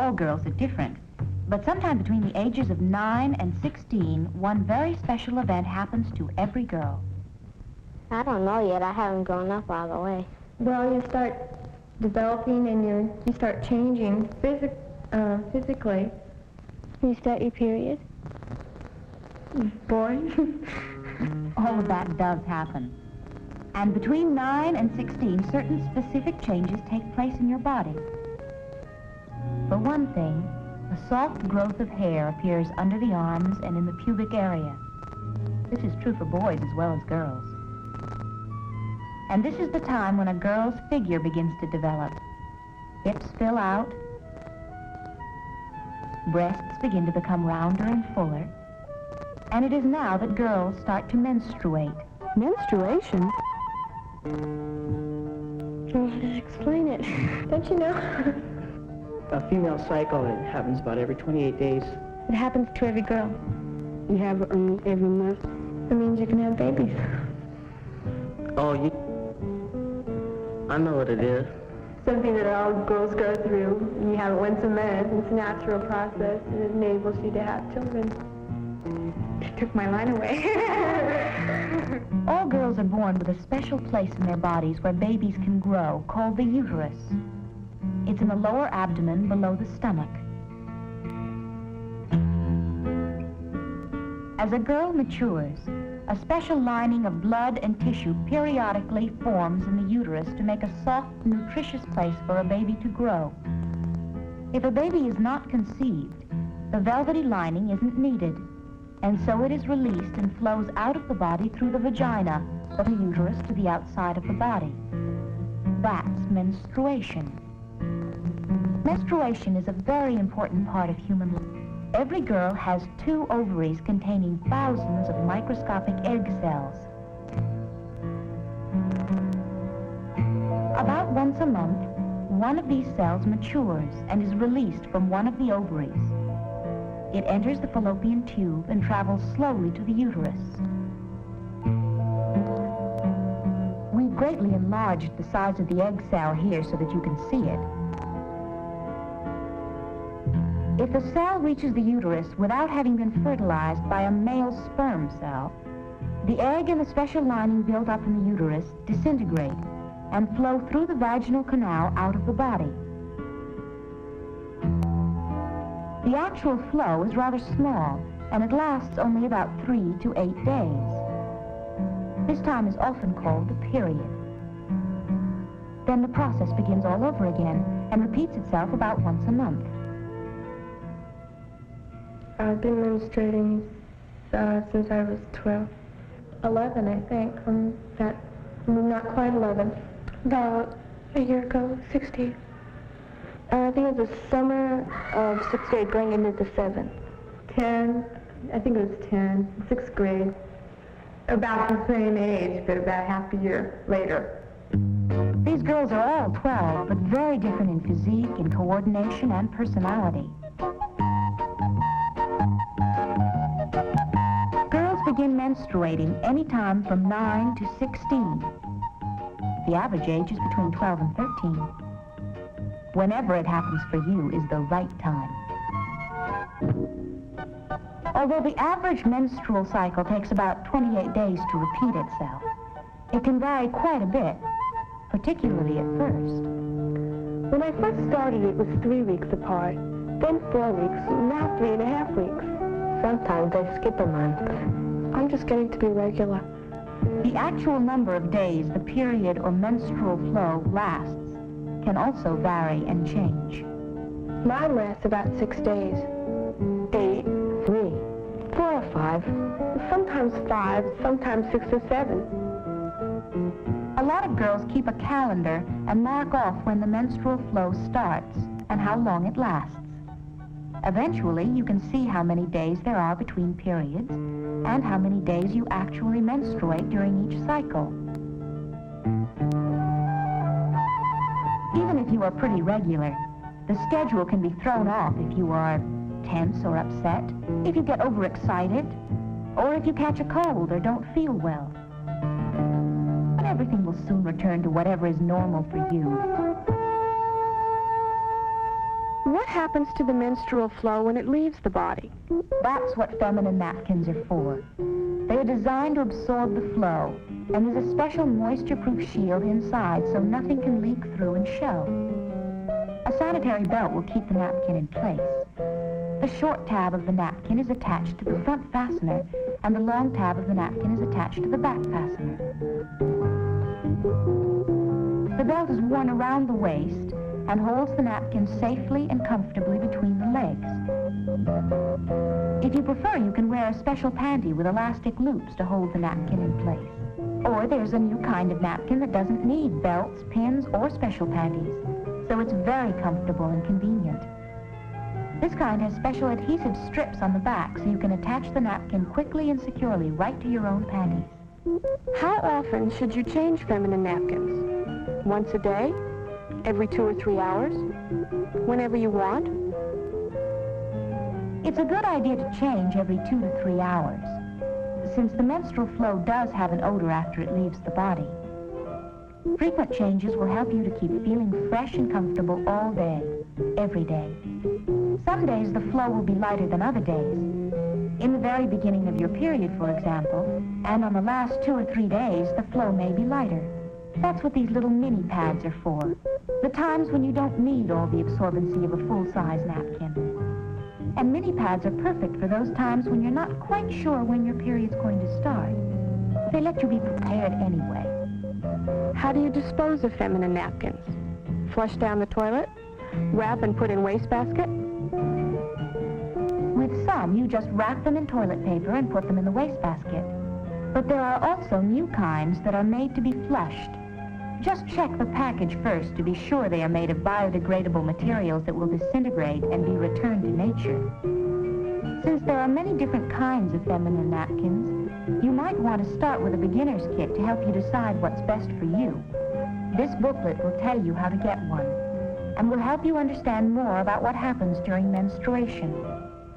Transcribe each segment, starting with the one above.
All girls are different. But sometime between the ages of 9 and 16, one very special event happens to every girl. I don't know yet. I haven't grown up all the way. Well, you start developing and you start changing physically. You start your period? Boring. All of that does happen. And between 9 and 16, certain specific changes take place in your body. For one thing, a soft growth of hair appears under the arms and in the pubic area. This is true for boys as well as girls. And this is the time when a girl's figure begins to develop. Hips fill out, breasts begin to become rounder and fuller, and it is now that girls start to menstruate. Menstruation? Just explain it. Don't you know? A female cycle, it happens about every 28 days. It happens to every girl. You have it every month? It means you can have babies. Oh, I know what it is. Something that all girls go through. You have it once a month. It's a natural process, and it enables you to have children. They took my line away. All girls are born with a special place in their bodies where babies can grow, called the uterus. It's in the lower abdomen below the stomach. As a girl matures, a special lining of blood and tissue periodically forms in the uterus to make a soft, nutritious place for a baby to grow. If a baby is not conceived, the velvety lining isn't needed, and so it is released and flows out of the body through the vagina, from the uterus to the outside of the body. That's menstruation. Menstruation is a very important part of human life. Every girl has 2 ovaries containing thousands of microscopic egg cells. About once a month, one of these cells matures and is released from one of the ovaries. It enters the fallopian tube and travels slowly to the uterus. We've greatly enlarged the size of the egg cell here so that you can see it. If the cell reaches the uterus without having been fertilized by a male sperm cell, the egg and the special lining built up in the uterus disintegrate and flow through the vaginal canal out of the body. The actual flow is rather small, and it lasts only about 3 to 8 days. This time is often called the period. Then the process begins all over again and repeats itself about once a month. I've been menstruating since I was 12. 11, I think. Not quite 11. About a year ago, 16. I think it was the summer of 6th grade going into the 7th. 10. I think it was 10. 6th grade. About the same age, but about half a year later. These girls are all 12, but very different in physique, in coordination, and personality. Girls begin menstruating anytime from 9 to 16. The average age is between 12 and 13. Whenever it happens for you is the right time. Although the average menstrual cycle takes about 28 days to repeat itself, it can vary quite a bit, particularly at first. When I first started, it was 3 weeks apart, then 4 weeks, now 3.5 weeks. Sometimes I skip a month. I'm just getting to be regular. The actual number of days the period or menstrual flow lasts can also vary and change. Mine lasts about 6 days. 8, 3, 4 or 5. sometimes 5, sometimes 6 or 7. A lot of girls keep a calendar and mark off when the menstrual flow starts and how long it lasts. Eventually, you can see how many days there are between periods and how many days you actually menstruate during each cycle. Even if you are pretty regular, the schedule can be thrown off if you are tense or upset, if you get overexcited, or if you catch a cold or don't feel well. But everything will soon return to whatever is normal for you. What happens to the menstrual flow when it leaves the body? That's what feminine napkins are for. They are designed to absorb the flow, and there's a special moisture-proof shield inside so nothing can leak through and show. A sanitary belt will keep the napkin in place. The short tab of the napkin is attached to the front fastener, and the long tab of the napkin is attached to the back fastener. The belt is worn around the waist and holds the napkin safely and comfortably between the legs. If you prefer, you can wear a special panty with elastic loops to hold the napkin in place. Or there's a new kind of napkin that doesn't need belts, pins, or special panties, so it's very comfortable and convenient. This kind has special adhesive strips on the back so you can attach the napkin quickly and securely right to your own panties. How often should you change feminine napkins? Once a day? Every 2 or 3 hours? Whenever you want? It's a good idea to change every 2 to 3 hours, since the menstrual flow does have an odor after it leaves the body. Frequent changes will help you to keep feeling fresh and comfortable all day, every day. Some days the flow will be lighter than other days. In the very beginning of your period, for example, and on the last 2 or 3 days, the flow may be lighter. That's what these little mini pads are for. The times when you don't need all the absorbency of a full-size napkin. And mini pads are perfect for those times when you're not quite sure when your period's going to start. They let you be prepared anyway. How do you dispose of feminine napkins? Flush down the toilet? Wrap and put in wastebasket? With some, you just wrap them in toilet paper and put them in the wastebasket. But there are also new kinds that are made to be flushed. Just check the package first to be sure they are made of biodegradable materials that will disintegrate and be returned to nature. Since there are many different kinds of feminine napkins, you might want to start with a beginner's kit to help you decide what's best for you. This booklet will tell you how to get one, and will help you understand more about what happens during menstruation.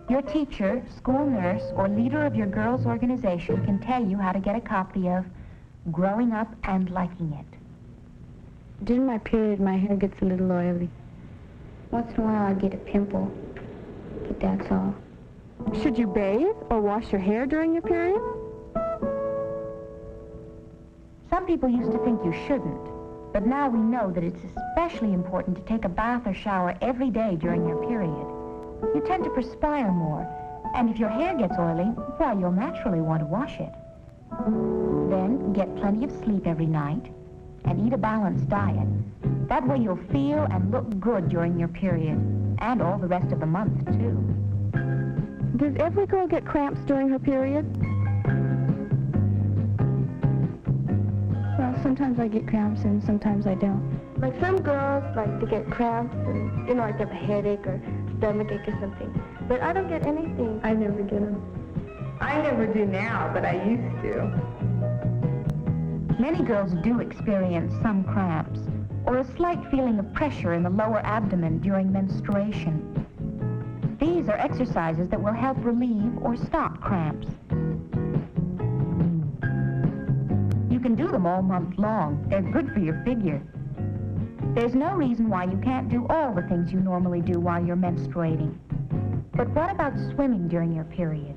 Your teacher, school nurse, or leader of your girls' organization can tell you how to get a copy of Growing Up and Liking It. During my period, my hair gets a little oily. Once in a while, I get a pimple, but that's all. Should you bathe or wash your hair during your period? Some people used to think you shouldn't, but now we know that it's especially important to take a bath or shower every day during your period. You tend to perspire more, and if your hair gets oily, well, you'll naturally want to wash it. Then get plenty of sleep every night, and eat a balanced diet. That way you'll feel and look good during your period, and all the rest of the month, too. Does every girl get cramps during her period? Well, sometimes I get cramps and sometimes I don't. Like some girls like to get cramps and, like they have a headache or stomachache or something. But I don't get anything. I never get them. I never do now, but I used to. Many girls do experience some cramps, or a slight feeling of pressure in the lower abdomen during menstruation. These are exercises that will help relieve or stop cramps. You can do them all month long. They're good for your figure. There's no reason why you can't do all the things you normally do while you're menstruating. But what about swimming during your period?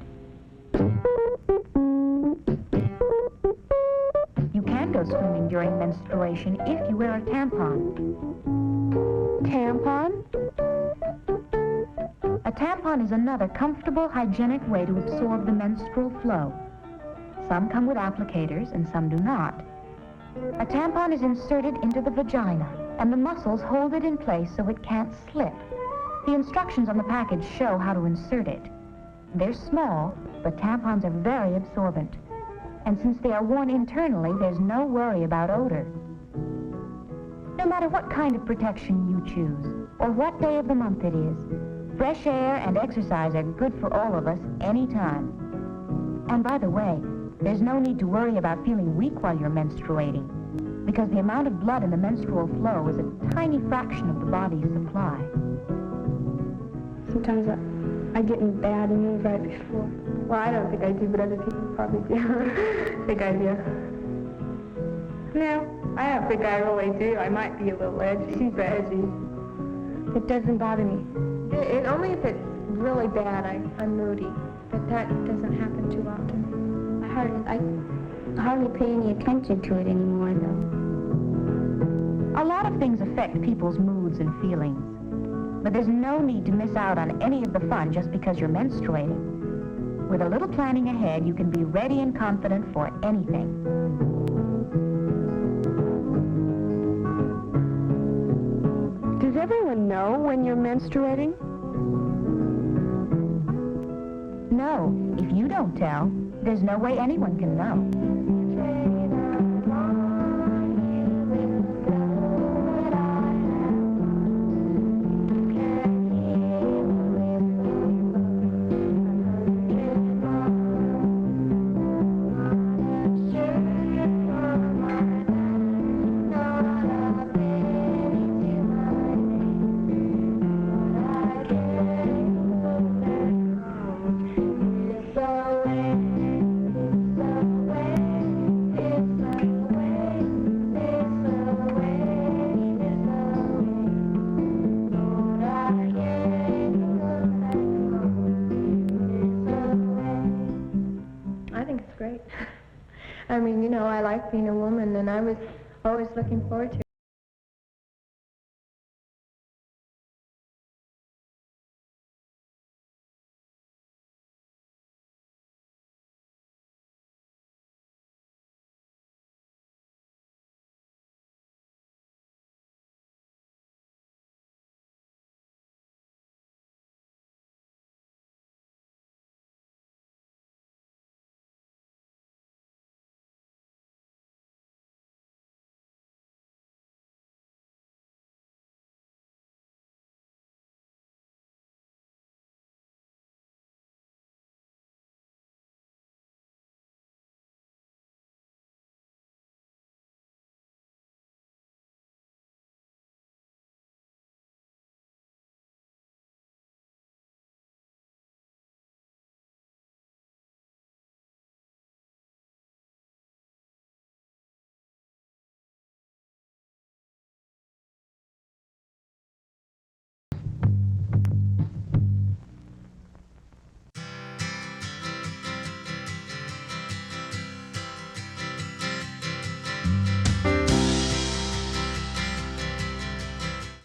You can go swimming during menstruation if you wear a tampon. Tampon? A tampon is another comfortable, hygienic way to absorb the menstrual flow. Some come with applicators and some do not. A tampon is inserted into the vagina, and the muscles hold it in place so it can't slip. The instructions on the package show how to insert it. They're small, but tampons are very absorbent. And since they are worn internally, there's no worry about odor. No matter what kind of protection you choose, or what day of the month it is, fresh air and exercise are good for all of us anytime. And by the way, there's no need to worry about feeling weak while you're menstruating, because the amount of blood in the menstrual flow is a tiny fraction of the body's supply. Sometimes I get in bad mood right before. Well, I don't think I do, but other people probably do. I think I do. No, I don't think I really do. I might be a little edgy, super edgy. It doesn't bother me. Only if it's really bad, I'm moody. But that doesn't happen too often. I hardly pay any attention to it anymore, though. A lot of things affect people's moods and feelings. But there's no need to miss out on any of the fun just because you're menstruating. With a little planning ahead, you can be ready and confident for anything. Does everyone know when you're menstruating? No, if you don't tell, there's no way anyone can know. I mean, you know, I like being a woman, and I was always looking forward to